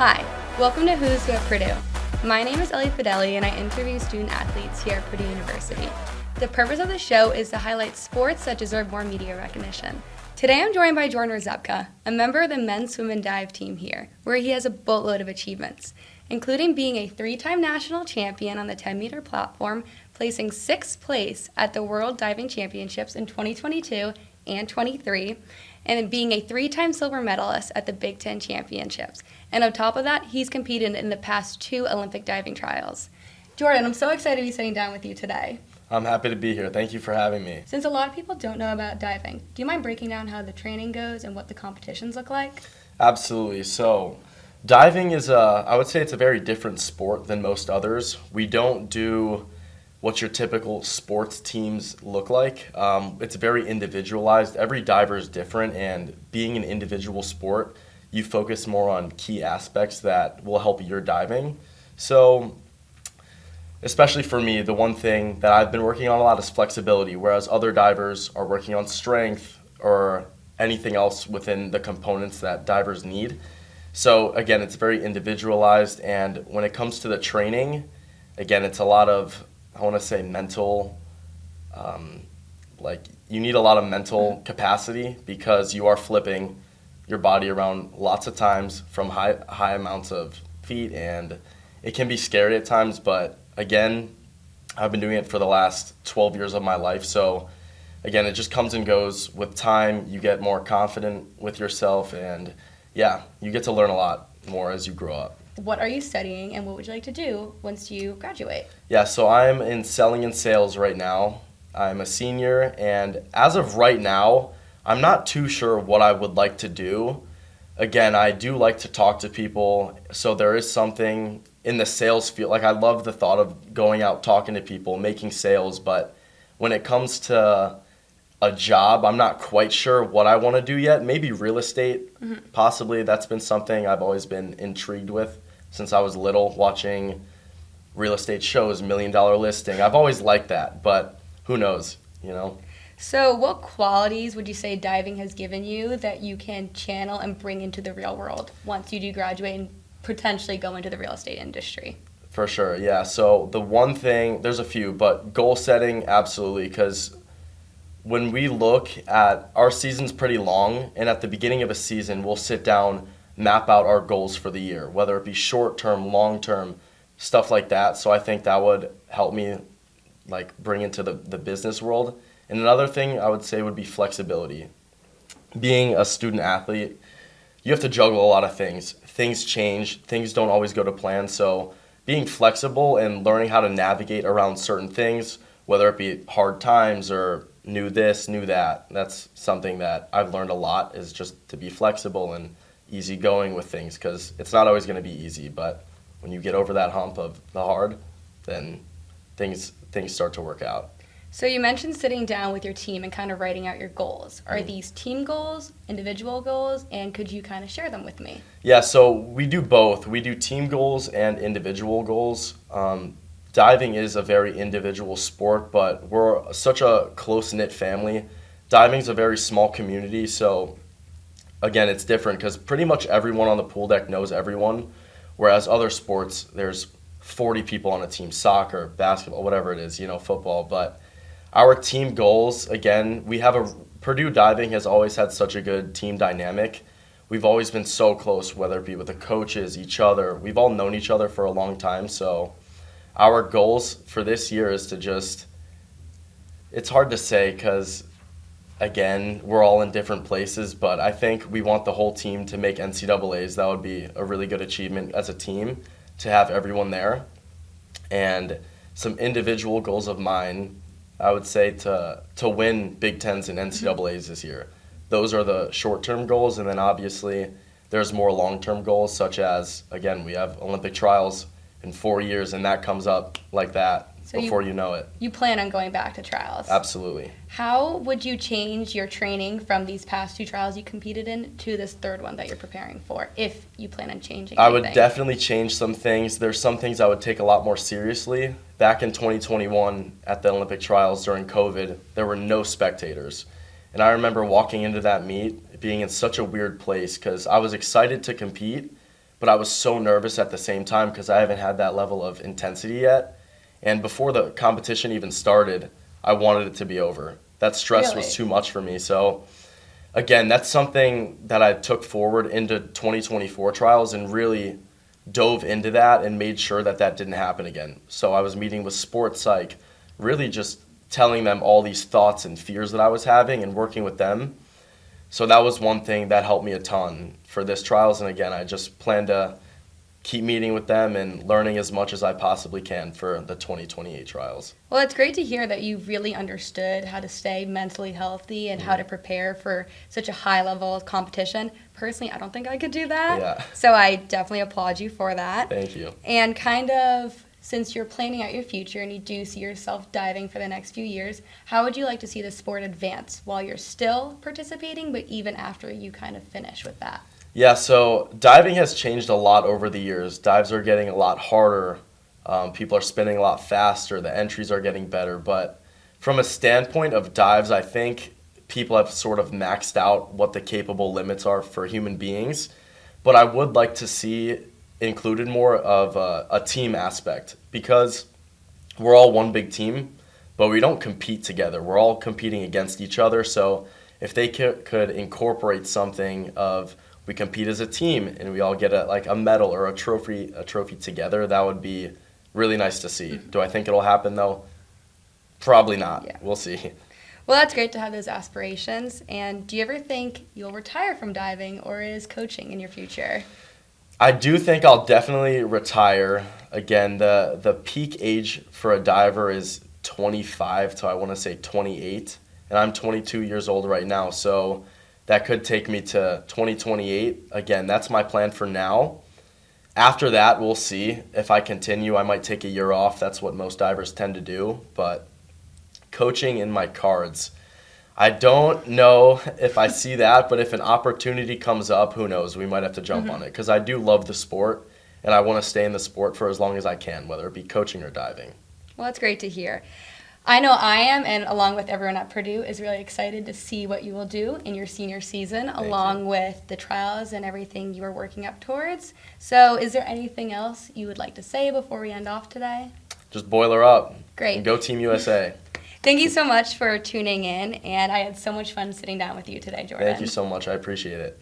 Hi, welcome to Who's Who at Purdue. My name is Ellie Fideli and I interview student athletes here at Purdue University. The purpose of the show is to highlight sports that deserve more media recognition. Today I'm joined by Jordan Rzepka, a member of the men's swim and dive team here, where he has a boatload of achievements, including being a 3-time national champion on the 10-meter platform, placing 6th place at the World Diving Championships in 2022 and 23, and being a 3-time silver medalist at the Big Ten Championships. And on top of that, he's competed in the past 2 Olympic diving trials. Jordan, I'm so excited to be sitting down with you today. I'm happy to be here. Thank you for having me. Since a lot of people don't know about diving, do you mind breaking down how the training goes and what the competitions look like? Absolutely. So, diving is I would say it's a very different sport than most others. We don't do what your typical sports teams look like. It's very individualized. Every diver is different, and being an individual sport, you focus more on key aspects that will help your diving. So, especially for me, the one thing that I've been working on a lot is flexibility, whereas other divers are working on strength or anything else within the components that divers need. So again, it's very individualized, and when it comes to the training, again, it's a lot of, I want to say mental, you need a lot of mental capacity because you are flipping your body around lots of times from high amounts of feet, and it can be scary at times, but again, I've been doing it for the last 12 years of my life, so again, it just comes and goes. With time, you get more confident with yourself, and yeah, you get to learn a lot more as you grow up. What are you studying and what would you like to do once you graduate? Yeah, so I'm in selling and sales right now. I'm a senior, and as of right now, I'm not too sure what I would like to do. Again, I do like to talk to people, so there is something in the sales field. Like, I love the thought of going out, talking to people, making sales, but when it comes to a job, I'm not quite sure what I want to do yet. Maybe real estate, possibly. That's been something I've always been intrigued with since I was little, watching real estate shows, $1 Million Listing. I've always liked that, but who knows, you know? So what qualities would you say diving has given you that you can channel and bring into the real world once you do graduate and potentially go into the real estate industry? For sure, yeah. So the one thing, there's a few, but goal setting, absolutely, because when we look at, our season's pretty long, and at the beginning of a season, we'll sit down, map out our goals for the year, whether it be short-term, long-term, stuff like that. So I think that would help me bring into the business world. And another thing I would say would be flexibility. Being a student athlete, you have to juggle a lot of things. Things change. Things don't always go to plan. So being flexible and learning how to navigate around certain things, whether it be hard times or new this, new that, that's something that I've learned a lot, is just to be flexible and easygoing with things, because it's not always going to be easy. But when you get over that hump of the hard, then things start to work out. So you mentioned sitting down with your team and kind of writing out your goals. Are these team goals, individual goals, and could you kind of share them with me? Yeah, so we do both. We do team goals and individual goals. Diving is a very individual sport, but we're such a close-knit family. Diving is a very small community, so again, it's different because pretty much everyone on the pool deck knows everyone, whereas other sports, there's 40 people on a team, soccer, basketball, whatever it is, football, but our team goals, again, Purdue Diving has always had such a good team dynamic. We've always been so close, whether it be with the coaches, each other. We've all known each other for a long time, so our goals for this year is to it's hard to say because, again, we're all in different places, but I think we want the whole team to make NCAAs. That would be a really good achievement as a team, to have everyone there. And some individual goals of mine, I would say to win Big Tens and NCAAs this year. Those are the short-term goals, and then obviously there's more long-term goals, such as, again, we have Olympic trials in 4 years, and that comes up like that before you know it. You plan on going back to trials? Absolutely. How would you change your training from these past 2 trials you competed in to this 3rd one that you're preparing for, if you plan on changing anything? I would definitely change some things. There's some things I would take a lot more seriously. Back in 2021 at the Olympic trials during COVID, there were no spectators. And I remember walking into that meet being in such a weird place because I was excited to compete, but I was so nervous at the same time because I haven't had that level of intensity yet. And before the competition even started, I wanted it to be over. That stress Really? was too much for me. So again, that's something that I took forward into 2024 trials and really dove into that and made sure that that didn't happen again. So I was meeting with sports psych, really just telling them all these thoughts and fears that I was having and working with them. So that was one thing that helped me a ton for this trials. And again, I just plan to keep meeting with them and learning as much as I possibly can for the 2028 trials. Well, it's great to hear that you really understood how to stay mentally healthy and how to prepare for such a high level of competition. Personally, I don't think I could do that. Yeah. So I definitely applaud you for that. Thank you. And kind of, since you're planning out your future and you do see yourself diving for the next few years, how would you like to see the sport advance while you're still participating, but even after you kind of finish with that? Yeah, so diving has changed a lot over the years. Dives are getting a lot harder. People are spinning a lot faster. The entries are getting better. But from a standpoint of dives, I think people have sort of maxed out what the capable limits are for human beings. But I would like to see included more of a team aspect because we're all one big team, but we don't compete together. We're all competing against each other. So if they could incorporate something of we compete as a team and we all get a medal or a trophy together, that would be really nice to see. Do I think it'll happen though? Probably not. Yeah. We'll see. Well, that's great to have those aspirations. And do you ever think you'll retire from diving, or is coaching in your future? I do think I'll definitely retire. Again, the peak age for a diver is 25 to I want to say 28, and I'm 22 years old right now, so that could take me to 2028. Again, that's my plan for now. After that, we'll see. If I continue, I might take a year off. That's what most divers tend to do. But coaching in my cards. I don't know if I see that, but if an opportunity comes up, who knows? We might have to jump on it because I do love the sport, and I want to stay in the sport for as long as I can, whether it be coaching or diving. Well, that's great to hear. I know I am, and along with everyone at Purdue, is really excited to see what you will do in your senior season, along with the trials and everything you are working up towards. So is there anything else you would like to say before we end off today? Just boil her up. Great. And go Team USA. Thank you so much for tuning in, and I had so much fun sitting down with you today, Jordan. Thank you so much. I appreciate it.